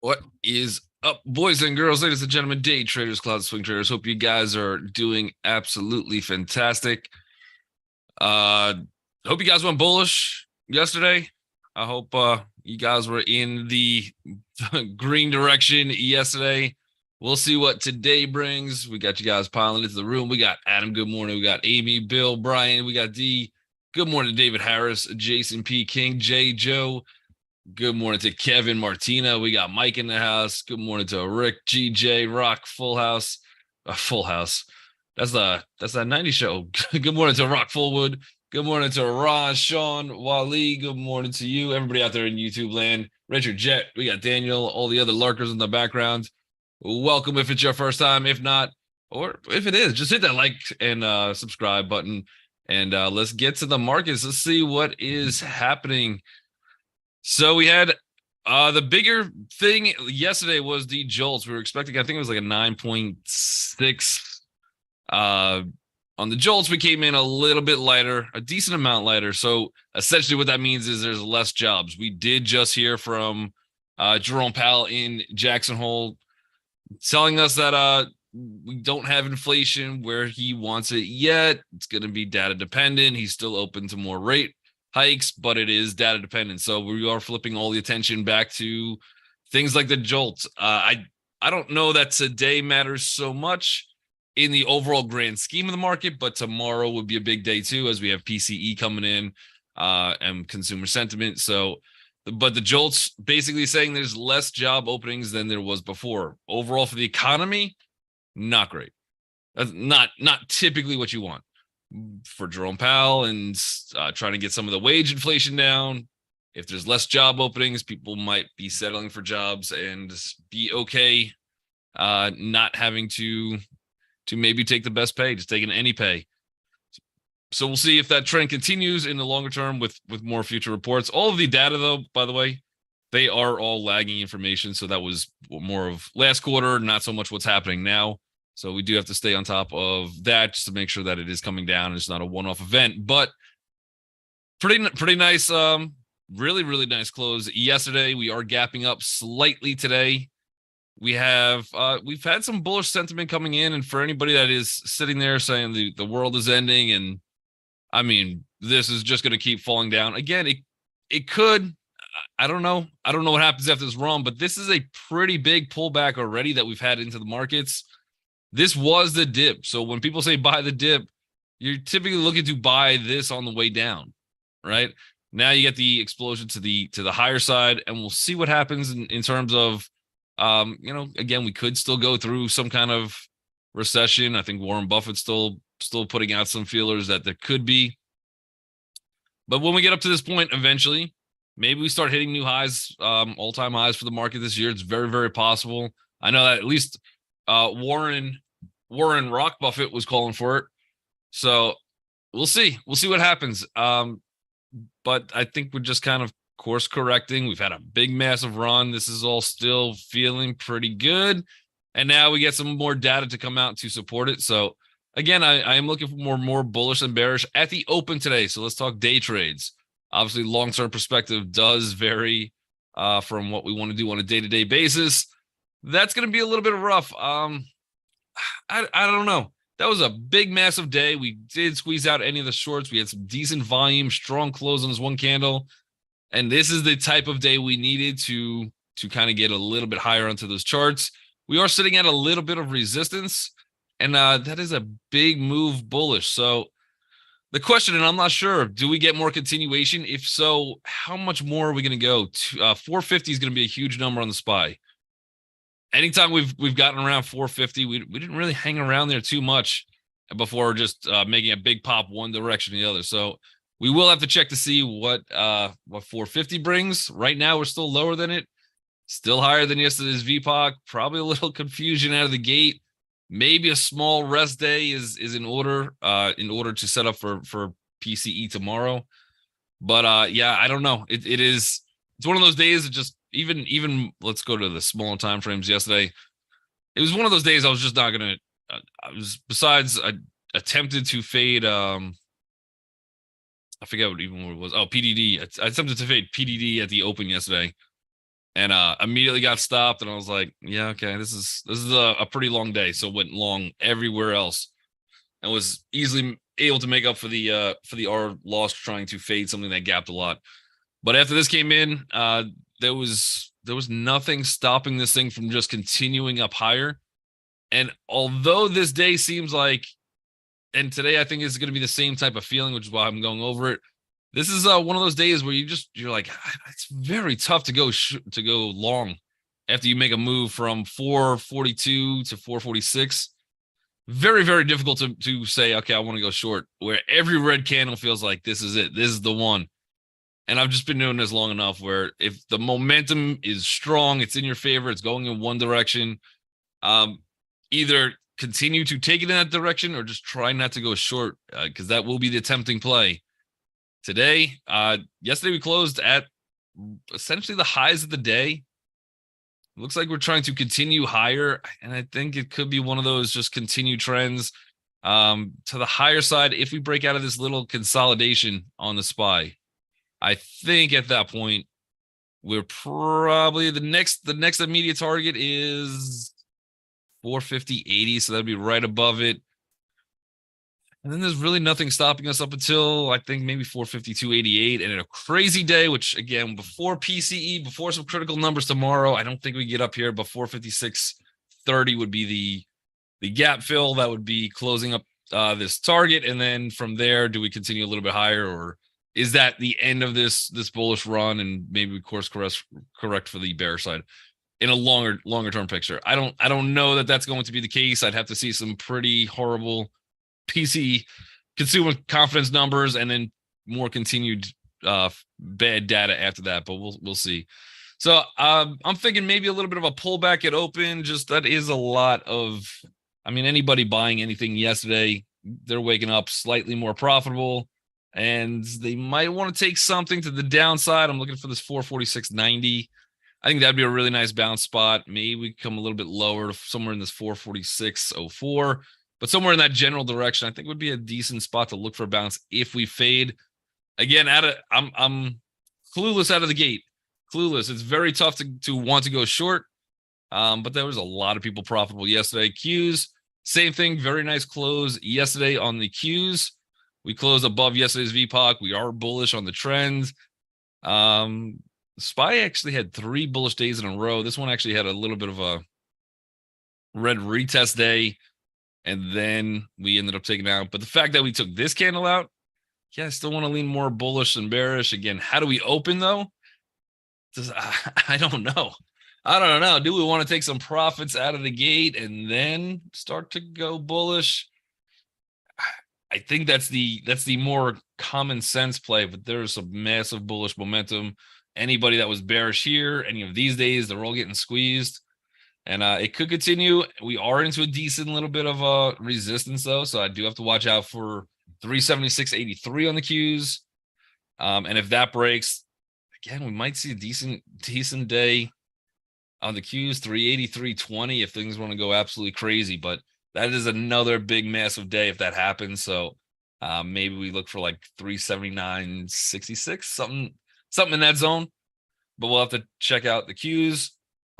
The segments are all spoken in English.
What is up, boys and girls, ladies and gentlemen, day traders, cloud swing traders? Hope you guys are doing absolutely fantastic. Uh, hope you guys went bullish yesterday. I hope you guys were in the green direction yesterday. We'll see what today brings. We got you guys piling into the room. We got Adam. Good morning. We got Amy, Bill, Brian. We got D. Good morning, David Harris, Jason P. King, J. Joe. Good morning to Kevin Martina. We got Mike in the house. Good morning to Rick, GJ, Rock, Full House. Full House. That's that 90s show. Good morning to Rock Fullwood. Good morning to Ron, Sean, Wally. Good morning to you, everybody out there in YouTube land. Richard Jet. We got Daniel, all the other lurkers in the background. Welcome if it's your first time. If not, or if it is, just hit that like and subscribe button. And let's get to the markets. Let's see what is happening. So we had the bigger thing yesterday was the jolts. We were expecting, I think it was like a 9.6 on the jolts. We came in a little bit lighter, a decent amount lighter. So essentially what that means is there's less jobs. We did just hear from Jerome Powell in Jackson Hole telling us that we don't have inflation where he wants it yet. It's going to be data dependent. He's still open to more rate hikes, but it is data dependent. So we are flipping all the attention back to things like the jolt. I don't know that today matters so much in the overall grand scheme of the market, but tomorrow would be a big day too, as we have PCE coming in and consumer sentiment. So, but the jolt's basically saying there's less job openings than there was before. Overall for the economy, not great. That's not typically what you want for Jerome Powell and trying to get some of the wage inflation down. If there's less job openings, people might be settling for jobs and be okay not having to maybe take the best pay, just taking any pay. So we'll see if that trend continues in the longer term with more future reports. All of the data, though, by the way, they are all lagging information. So that was more of last quarter, not so much what's happening now. So we do have to stay on top of that just to make sure that it is coming down. It's not a one-off event, but pretty nice. Really nice close yesterday. We are gapping up slightly today. We've had some bullish sentiment coming in, and for anybody that is sitting there saying the world is ending, and I mean this is just going to keep falling down again, it could. I don't know. I don't know what happens after this run, but this is a pretty big pullback already that we've had into the markets. This was the dip. So when people say buy the dip, you're typically looking to buy this on the way down, right? Now you get the explosion to the higher side, and we'll see what happens in terms of, again, we could still go through some kind of recession. I think Warren Buffett's still putting out some feelers that there could be. But when we get up to this point, eventually, maybe we start hitting new highs, all-time highs for the market this year. It's very, very possible. I know that at least Warren Rock Buffett was calling for it. So we'll see. We'll see what happens. But I think we're just kind of course correcting. We've had a big, massive run. This is all still feeling pretty good. And now we get some more data to come out to support it. So again, I am looking for more bullish than bearish at the open today. So let's talk day trades. Obviously, long-term perspective does vary from what we want to do on a day-to-day basis. That's going to be a little bit rough. I don't know. That was a big, massive day. We did squeeze out any of the shorts. We had some decent volume, strong close on this one candle. And this is the type of day we needed to kind of get a little bit higher onto those charts. We are sitting at a little bit of resistance, and that is a big move bullish. So the question, and I'm not sure, do we get more continuation? If so, how much more are we going to go? 450 is going to be a huge number on the SPY. Anytime we've gotten around 450, we didn't really hang around there too much before just making a big pop one direction or the other. So we will have to check to see what 450 brings. Right now, we're still lower than it, still higher than yesterday's VPOC. Probably a little confusion out of the gate. Maybe a small rest day is in order to set up for PCE tomorrow. But yeah, I don't know. It's one of those days that just even let's go to the smaller time frames yesterday. It was one of those days I was just not gonna. I was I attempted to fade. I forget what it was. Oh, PDD. I attempted to fade PDD at the open yesterday, and immediately got stopped. And I was like, yeah, okay, this is a pretty long day. So went long everywhere else, and was easily able to make up for the R loss trying to fade something that gapped a lot. But after this came in, there was nothing stopping this thing from just continuing up higher. And although this day seems like, and today I think is going to be the same type of feeling, which is why I'm going over it. This is one of those days where you're like, it's very tough to go long after you make a move from 442 to 446. Very, very difficult to say, okay, I want to go short, where every red candle feels like this is it. This is the one. And I've just been doing this long enough where if the momentum is strong, it's in your favor, it's going in one direction, either continue to take it in that direction or just try not to go short, because that will be the tempting play. Today, yesterday we closed at essentially the highs of the day. Looks like we're trying to continue higher, and I think it could be one of those just continued trends to the higher side if we break out of this little consolidation on the SPY. I think at that point we're probably the next immediate target is 450.80, so that'd be right above it. And then there's really nothing stopping us up until I think maybe 452.88. And in a crazy day, which again, before PCE, before some critical numbers tomorrow, I don't think we get up here, but 456.30 would be the gap fill. That would be closing up this target. And then from there, do we continue a little bit higher, or is that the end of this bullish run and maybe we course correct for the bear side in a longer term picture? I don't know that that's going to be the case. I'd have to see some pretty horrible PC consumer confidence numbers and then more continued bad data after that, but we'll see. So I'm thinking maybe a little bit of a pullback at open. Just that is a lot of, I mean, anybody buying anything yesterday, they're waking up slightly more profitable, and they might want to take something to the downside. I'm looking for this 446.90. I think that'd be a really nice bounce spot. Maybe we come a little bit lower to somewhere in this 446.04. But somewhere in that general direction, I think would be a decent spot to look for a bounce if we fade. Again, I'm clueless out of the gate. Clueless. It's very tough to want to go short. But there was a lot of people profitable yesterday. Qs, same thing. Very nice close yesterday on the Qs. We closed above yesterday's VPOC. We are bullish on the trend. SPY actually had 3 bullish days in a row. This one actually had a little bit of a red retest day, and then we ended up taking out. But the fact that we took this candle out, yeah, I still want to lean more bullish than bearish. Again, how do we open though? I don't know. I don't know. Do we want to take some profits out of the gate and then start to go bullish? I think that's the more common sense play, but there's some massive bullish momentum. Anybody that was bearish here, any of these days, they're all getting squeezed. And it could continue. We are into a decent little bit of resistance, though. So I do have to watch out for 376.83 on the Qs. And if that breaks, again, we might see a decent day on the Qs, 383.20 if things want to go absolutely crazy. But that is another big, massive day if that happens. So maybe we look for like 379.66, something in that zone. But we'll have to check out the Qs.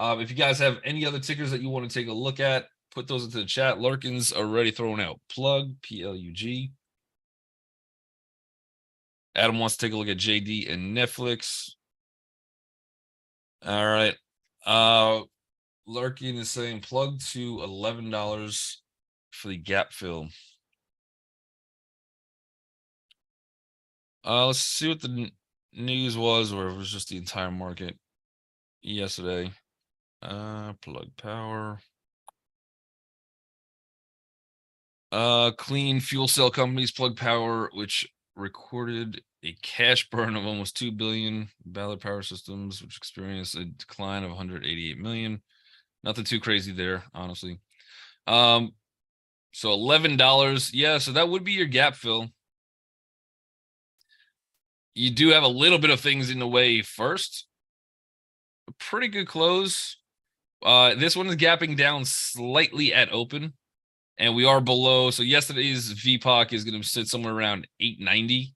If you guys have any other tickers that you want to take a look at, put those into the chat. Lurkin's already thrown out. Plug, PLUG. Adam wants to take a look at JD and Netflix. All right. Lurkin is saying plug to $11 for the gap fill. Let's see what the news was, or it was just the entire market yesterday. Plug power. Clean fuel cell companies, Plug Power, which recorded a cash burn of almost 2 billion. Ballard Power Systems, which experienced a decline of 188 million. Nothing too crazy there, honestly. So $11. Yeah, so that would be your gap fill. You do have a little bit of things in the way first. A pretty good close. This one is gapping down slightly at open, and we are below. So yesterday's VPOC is going to sit somewhere around 890.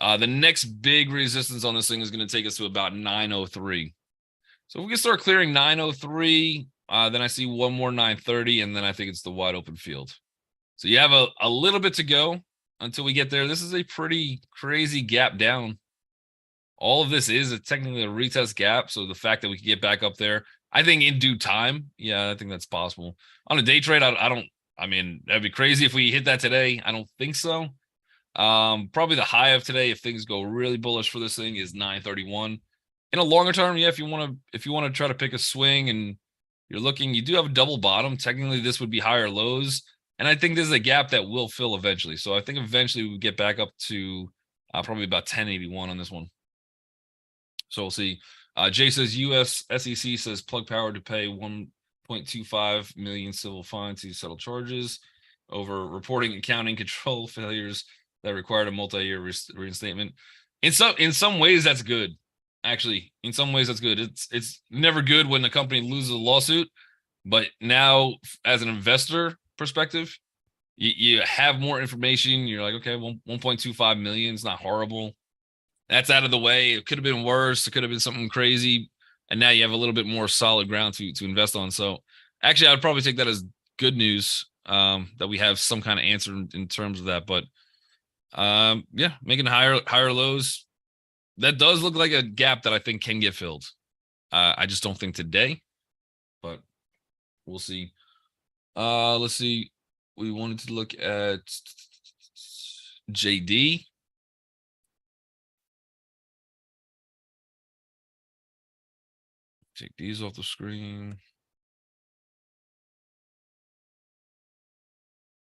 The next big resistance on this thing is going to take us to about 903. So if we can start clearing 903, then I see one more 930, and then I think it's the wide open field. So you have a little bit to go until we get there. This is a pretty crazy gap down. All of this is technically a retest gap. So the fact that we can get back up there, I think in due time, yeah, I think that's possible. On a day trade, I mean, that'd be crazy if we hit that today. I don't think so. Probably the high of today, if things go really bullish for this thing, is 931. In a longer term, yeah, if you want to try to pick a swing and you're looking, you do have a double bottom. Technically, this would be higher lows. And I think this is a gap that will fill eventually. So I think eventually we get back up to probably about 1081 on this one. So we'll see. Jay says US SEC says Plug Power to pay 1.25 million civil fine to settle charges over reporting accounting control failures that required a multi-year reinstatement. In some ways, that's good. Actually, in some ways, that's good. It's never good when the company loses a lawsuit, but now as an investor perspective, you have more information. You're like, okay, 1.25 million is not horrible. That's out of the way. It could have been worse. It could have been something crazy. And now you have a little bit more solid ground to invest on. So actually, I would probably take that as good news, that we have some kind of answer in terms of that. But yeah, making higher lows. That does look like a gap that I think can get filled. I just don't think today, but we'll see. Let's see. We wanted to look at JD. Take these off the screen.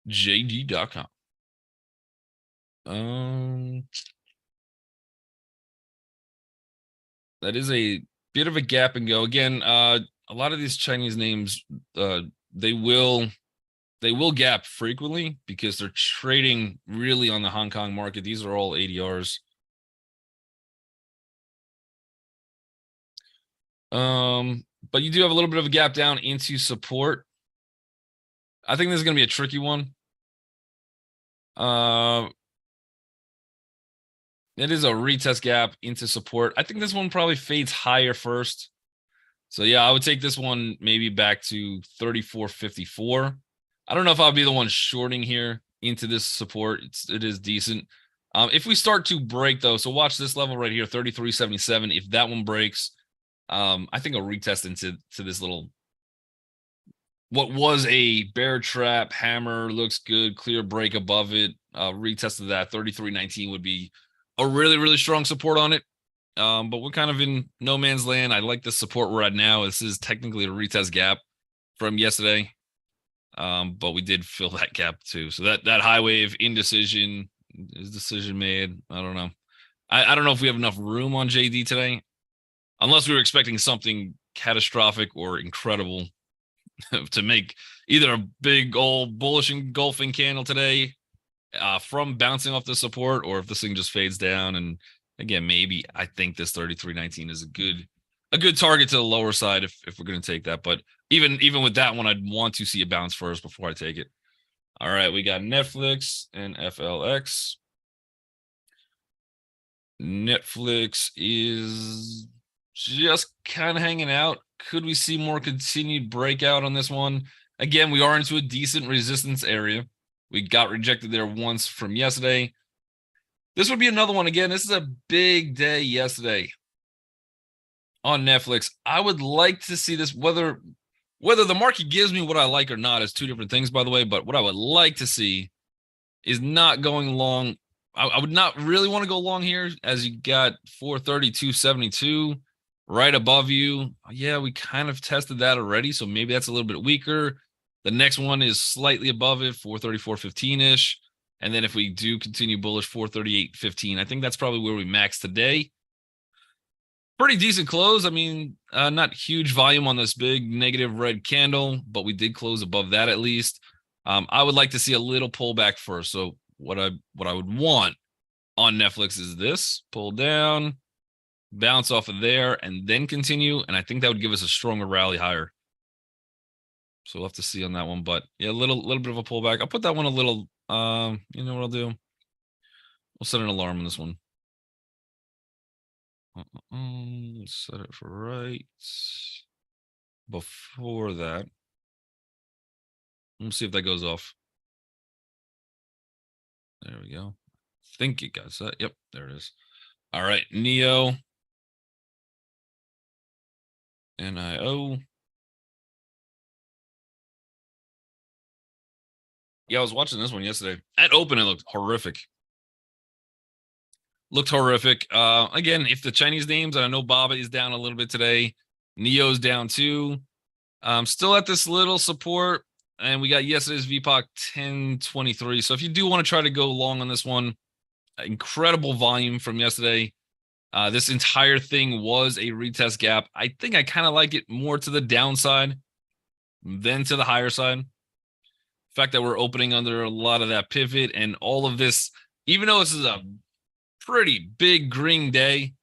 JD.com. That is a bit of a gap and go. Again, a lot of these Chinese names, they will gap frequently because they're trading really on the Hong Kong market. These are all ADRs. But you do have a little bit of a gap down into support. I think this is going to be a tricky one. It is a retest gap into support. I think this one probably fades higher first. So yeah, I would take this one maybe back to 34.54. I don't know if I'll be the one shorting here into this support. It is decent. If we start to break though, so watch this level right here, 33.77. If that one breaks, I think a retest into this little, what was a bear trap hammer, looks good, clear break above it. Retest of that 33.19 would be a really strong support on it. But we're kind of in no man's land. I like the support we're at now. This is technically a retest gap from yesterday. But we did fill that gap too. So that high wave indecision, is decision made? I don't know. I don't know if we have enough room on JD today, unless we were expecting something catastrophic or incredible to make either a big old bullish engulfing candle today from bouncing off the support, or if this thing just fades down. And again, maybe I think this 33.19 is a good target to the lower side if we're going to take that. But even with that one, I'd want to see a bounce first before I take it. All right, we got Netflix and FLX. Netflix is just kind of hanging out. Could we see more continued breakout on this one? Again, we are into a decent resistance area. We got rejected there once from yesterday. This would be another one. Again, this is a big day yesterday on Netflix. I would like to see this, whether the market gives me what I like or not is two different things, by the way. But what I would like to see is not going long. I would not really want to go long here, as you got 432.72 right above you. Yeah, we kind of tested that already, so maybe that's a little bit weaker. The next one is slightly above it, 434.15-ish. And then if we do continue bullish, 438.15. I think that's probably where we max today. Pretty decent close. I mean, not huge volume on this big negative red candle, but we did close above that at least. I would like to see a little pullback first. So what I would want on Netflix is this: pull down, bounce off of there, and then continue. And I think that would give us a stronger rally higher. So we'll have to see on that one. But yeah, a little bit of a pullback. I'll put that one a little, you know what I'll do? We'll set an alarm on this one. Set it for right. Before that, let's see if that goes off. There we go. Think it got set. Yep, there it is. All right, Neo. NIO. Yeah, I was watching this one yesterday. At open, it looked horrific. Again, if the Chinese names, and I know Baba is down a little bit today, Neo's down too. Still at this little support, and we got yesterday's VPOC 1023. So if you do want to try to go long on this one, incredible volume from yesterday. This entire thing was a retest gap. I think I kind of like it more to the downside than to the higher side. The fact that we're opening under a lot of that pivot and all of this, even though this is a pretty big green day,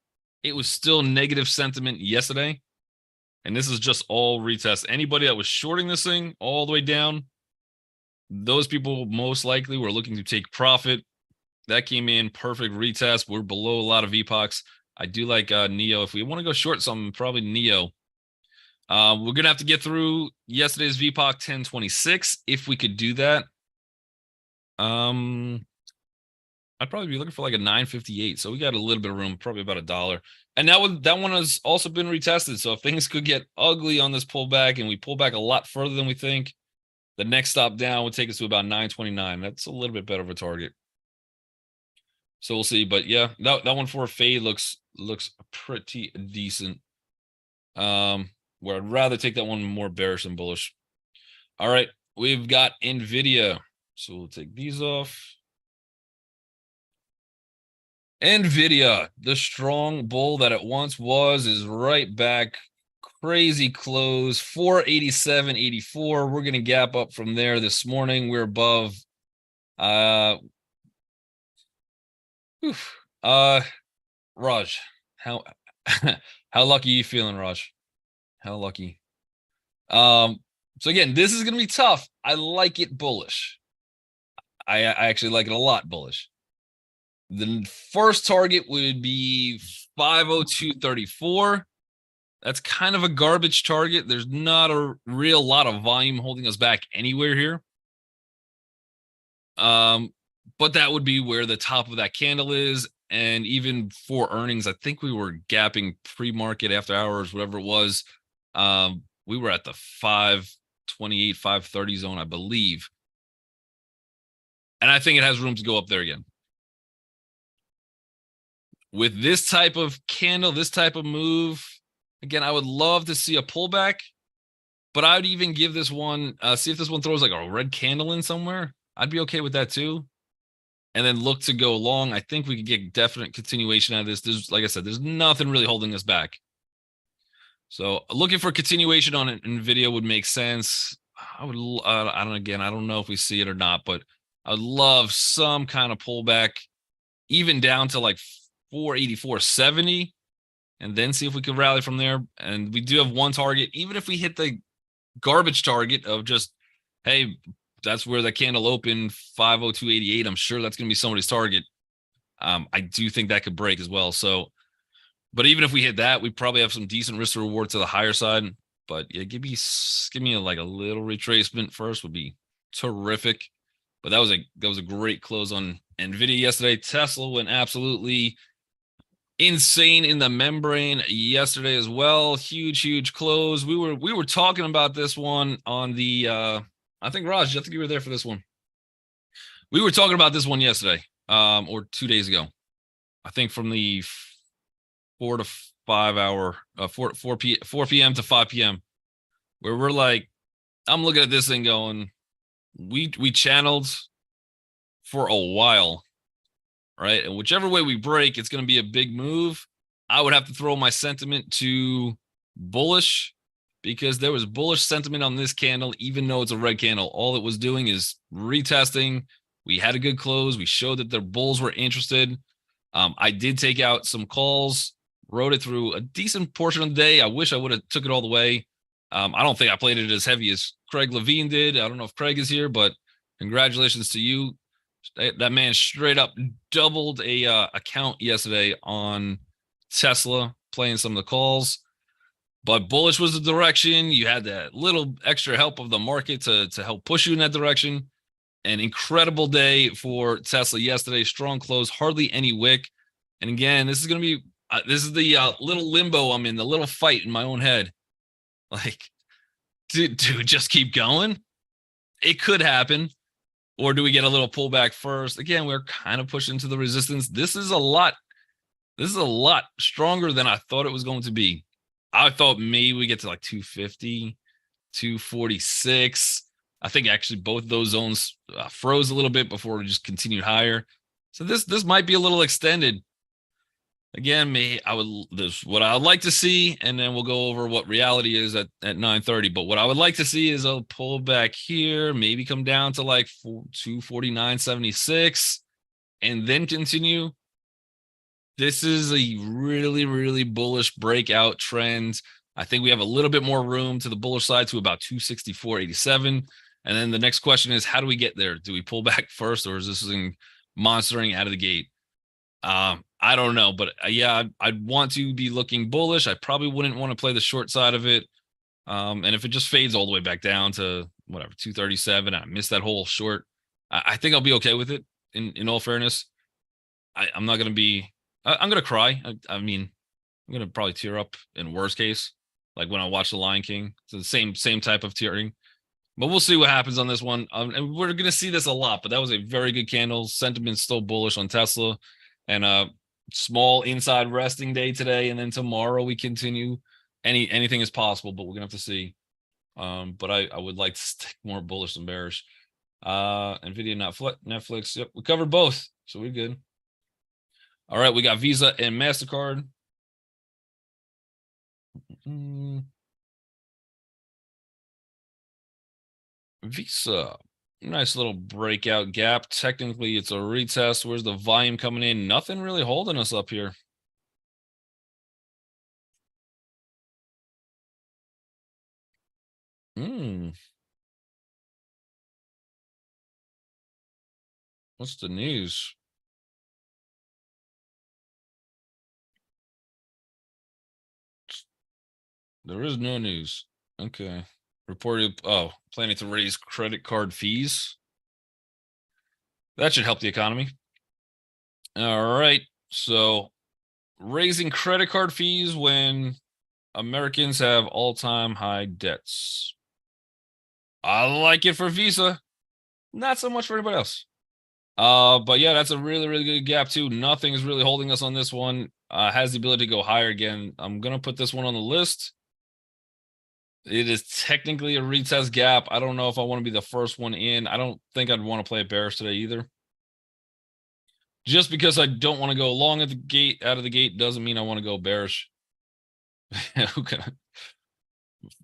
it was still negative sentiment yesterday. And this is just all retest. Anybody that was shorting this thing all the way down, those people most likely were looking to take profit. That came in perfect retest. We're below a lot of VPOCs. I do like Neo. If we want to go short something, probably Neo. We're going to have to get through yesterday's VPOC 1026 if we could do that. I'd probably be looking for like a 958. So we got a little bit of room, probably about $1. And that one has also been retested. So if things could get ugly on this pullback and we pull back a lot further than we think, the next stop down would take us to about 929. That's a little bit better of a target. So we'll see. But yeah, that one for a fade looks pretty decent. Where I'd rather take that one more bearish than bullish. All right, we've got NVDA. So we'll take these off. NVIDIA, the strong bull that it once was, is right back. Crazy close, 487.84. We're going to gap up from there this morning. We're above. Raj, how lucky are you feeling, Raj? How lucky? So again, this is going to be tough. I like it bullish. I actually like it a lot bullish. The first target would be 502.34. That's kind of a garbage target. There's not a real lot of volume holding us back anywhere here. But that would be where the top of that candle is. And even for earnings, I think we were gapping pre-market, after hours, whatever it was. We were at the 528, 530 zone, I believe. And I think it has room to go up there again. With this type of candle, this type of move, again, I would love to see a pullback, but I would even give this one, see if this one throws like a red candle in somewhere. I'd be okay with that too. And then look to go long. I think we could get definite continuation out of this. There's, like I said, there's nothing really holding us back. So looking for continuation on NVIDIA would make sense. I would, I don't know if we see it or not, but I'd love some kind of pullback, even down to like 484.70, and then see if we can rally from there. And we do have one target. Even if we hit the garbage target of just, hey, that's where the candle opened, 502.88, I'm sure that's going to be somebody's target. I do think that could break as well. So, but even if we hit that, we probably have some decent risk to reward to the higher side. But yeah, give me like a little retracement first would be terrific. But that was a great close on NVIDIA yesterday. Tesla went absolutely insane in the membrane yesterday as well. Huge close. We were talking about this one on the I think Raj, I think you were there for this one. We were talking about this one yesterday, or 2 days ago. I think from the 4 to 5 hour, 4 p.m. to 5 p.m. where we're like, I'm looking at this thing going, we channeled for a while, right? And whichever way we break, it's going to be a big move. I would have to throw my sentiment to bullish, because there was bullish sentiment on this candle, even though it's a red candle. All it was doing is retesting. We had a good close. We showed that the bulls were interested. I did take out some calls, rode it through a decent portion of the day. I wish I would have took it all the way. I don't think I played it as heavy as Craig Levine did. I don't know if Craig is here, but congratulations to you. That man straight up doubled a account yesterday on Tesla playing some of the calls. But bullish was the direction. You had that little extra help of the market to help push you in that direction. An incredible day for Tesla yesterday. Strong close, hardly any wick. And again, this is going to be this is the little limbo I'm in, the little fight in my own head. Like, dude, just keep going. It could happen. Or do we get a little pullback first? Again, we're kind of pushing to the resistance. This is a lot stronger than I thought it was going to be. I thought maybe we get to like 250, 246. I think actually both those zones froze a little bit before we just continued higher. So this might be a little extended. Again, this what I would like to see, and then we'll go over what reality is at 9:30. But what I would like to see is a pullback here, maybe come down to like 249.76, and then continue. This is a really, really bullish breakout trend. I think we have a little bit more room to the bullish side to about 264.87. And then the next question is, how do we get there? Do we pull back first, or is this thing monstering out of the gate? I don't know, but yeah, I'd want to be looking bullish. I probably wouldn't want to play the short side of it. And if it just fades all the way back down to whatever 237, I missed that whole short, I think I'll be okay with it. In all fairness, I'm not going to be. I'm going to cry. I mean, I'm going to probably tear up in worst case, like when I watch The Lion King. It's the same type of tearing. But we'll see what happens on this one. And we're going to see this a lot, but that was a very good candle. Sentiment's still bullish on Tesla. And small inside resting day today. And then tomorrow we continue. Anything is possible, but we're going to have to see. But I would like to stick more bullish than bearish. NVDA, not Netflix. Yep, we covered both. So we're good. All right, we got Visa and MasterCard. Visa, nice little breakout gap. Technically, it's a retest. Where's the volume coming in? Nothing really holding us up here. What's the news? There is no news. Okay. Reported, planning to raise credit card fees. That should help the economy. All right. So raising credit card fees when Americans have all-time high debts. I like it for Visa. Not so much for anybody else. But yeah, that's a really, really good gap too. Nothing is really holding us on this one. Has the ability to go higher again. I'm going to put this one on the list. It is technically a retest gap. I don't know if I want to be the first one in. I don't think I'd want to play it bearish today either. Just because I don't want to go long at the gate, out of the gate, doesn't mean I want to go bearish.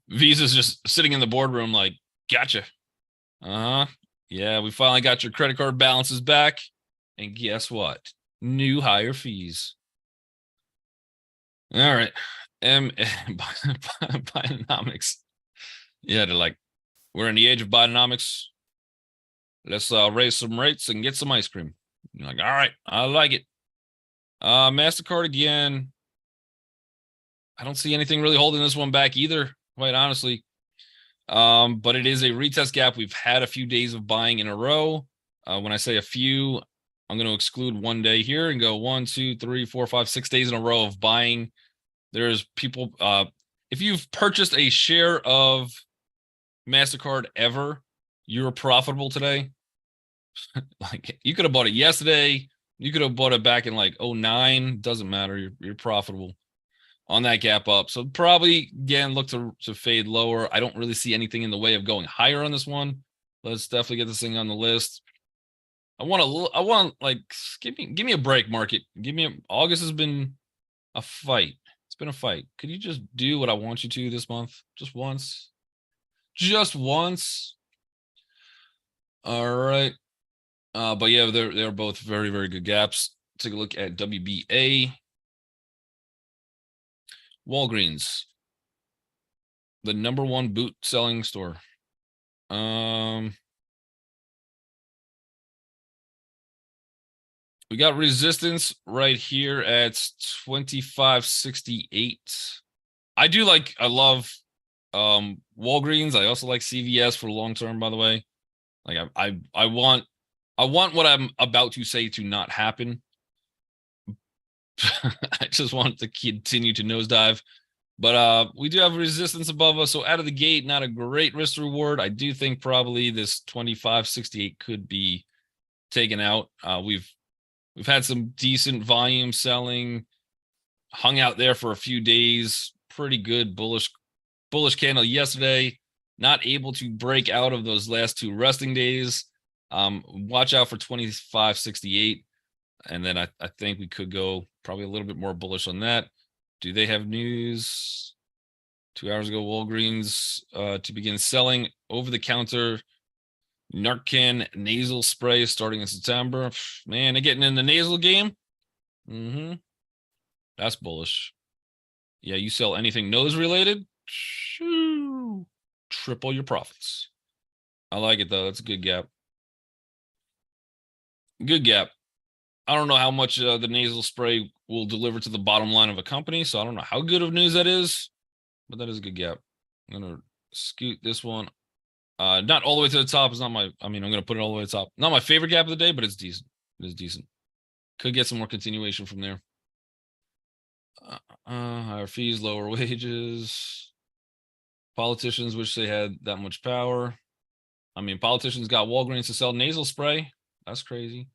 Visa's just sitting in the boardroom like, gotcha. Yeah, we finally got your credit card balances back. And guess what? New higher fees. All right. Bidenomics. Yeah, they're like, we're in the age of Bidenomics. Let's raise some rates and get some ice cream. You're like, all right, I like it. MasterCard again. I don't see anything really holding this one back either, quite honestly. But it is a retest gap. We've had a few days of buying in a row. When I say a few, I'm going to exclude one day here and go 1, 2, 3, 4, 5, 6 days in a row of buying. There's people, if you've purchased a share of MasterCard ever, you're profitable today. Like, you could have bought it yesterday. You could have bought it back in like 09. Doesn't matter. You're profitable on that gap up. So probably again look to fade lower. I don't really see anything in the way of going higher on this one. Let's definitely get this thing on the list. I want like give me a break, market. August has been a fight. It's been a fight. Could you just do what I want you to this month? Just once. Just once. All right. But yeah, they're both very, very good gaps. Take a look at WBA. Walgreens, the #1 boot selling store. We got resistance right here at 25.68. I love Walgreens. I also like CVS for long term, by the way. Like I want what I'm about to say to not happen. I just want it to continue to nosedive. But we do have resistance above us. So out of the gate, not a great risk reward. I do think probably this 25.68 could be taken out. We've had some decent volume selling, hung out there for a few days. Pretty good bullish candle yesterday. Not able to break out of those last two resting days. Watch out for 25.68. And then I think we could go probably a little bit more bullish on that. Do they have news? 2 hours ago, Walgreens to begin selling over-the-counter Narcan nasal spray starting in September. Man, they're getting in the nasal game. That's bullish. Yeah, you sell anything nose-related, triple your profits. I like it, though. That's a good gap. Good gap. I don't know how much the nasal spray will deliver to the bottom line of a company, so I don't know how good of news that is, but that is a good gap. I'm going to scoot this one. Not all the way to the top. It's not my, I'm going to put it all the way to the top. Not my favorite gap of the day, but it's decent. It is decent. Could get some more continuation from there. Higher fees, lower wages. Politicians wish they had that much power. Politicians got Walgreens to sell nasal spray. That's crazy.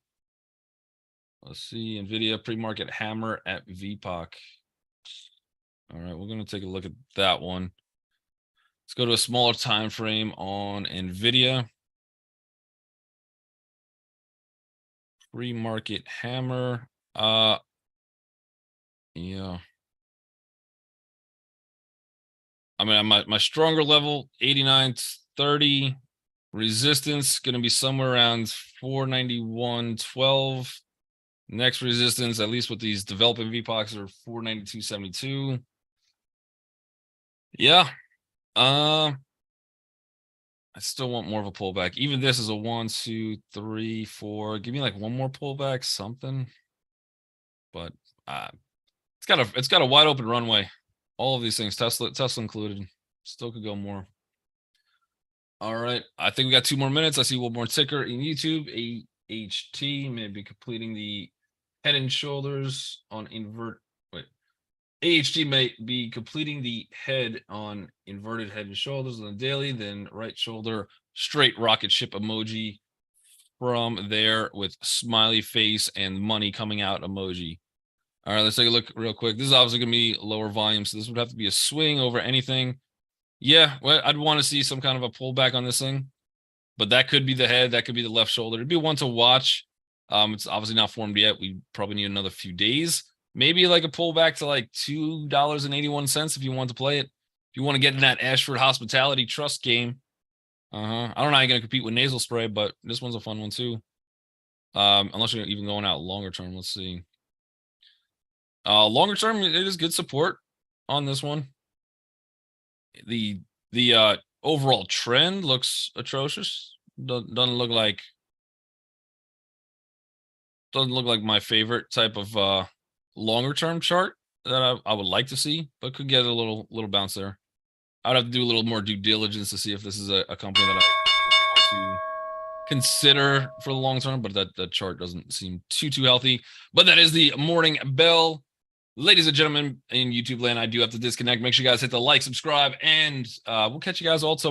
Let's see. NVDA pre-market hammer at VPOC. All right, we're going to take a look at that one. Let's go to a smaller time frame on NVIDIA. Pre-market hammer. Yeah. My stronger level, 89.30. Resistance going to be somewhere around 491.12. Next resistance, at least with these developing VPOCs, are 492.72. Yeah. I still want more of a pullback. Even this is a 1, 2, 3, 4. Give me like one more pullback, something. But it's got a wide open runway. All of these things, Tesla included, still could go more. All right, I think we got 2 more minutes. I see one more ticker in YouTube. AHT may be completing the head and shoulders on AHT may be completing the head on inverted head and shoulders on the daily, then right shoulder straight rocket ship emoji from there with smiley face and money coming out emoji. All right, let's take a look real quick. This is obviously going to be lower volume, so this would have to be a swing over anything. Yeah, well, I'd want to see some kind of a pullback on this thing, but that could be the head, that could be the left shoulder. It'd be one to watch. It's obviously not formed yet. We probably need another few days. Maybe like a pullback to like $2.81 if you want to play it. If you want to get in that Ashford Hospitality Trust game. I don't know how you're going to compete with nasal spray, but this one's a fun one too. Unless you're even going out longer term. Let's see. Longer term, it is good support on this one. The overall trend looks atrocious. Doesn't look like my favorite type of longer term chart that I would like to see, but could get a little bounce there. I'd have to do a little more due diligence to see if this is a company that I want to consider for the long term, but that chart doesn't seem too healthy. But that is the morning bell. Ladies and gentlemen in YouTube land, I do have to disconnect. Make sure you guys hit the like, subscribe, and we'll catch you guys all tomorrow.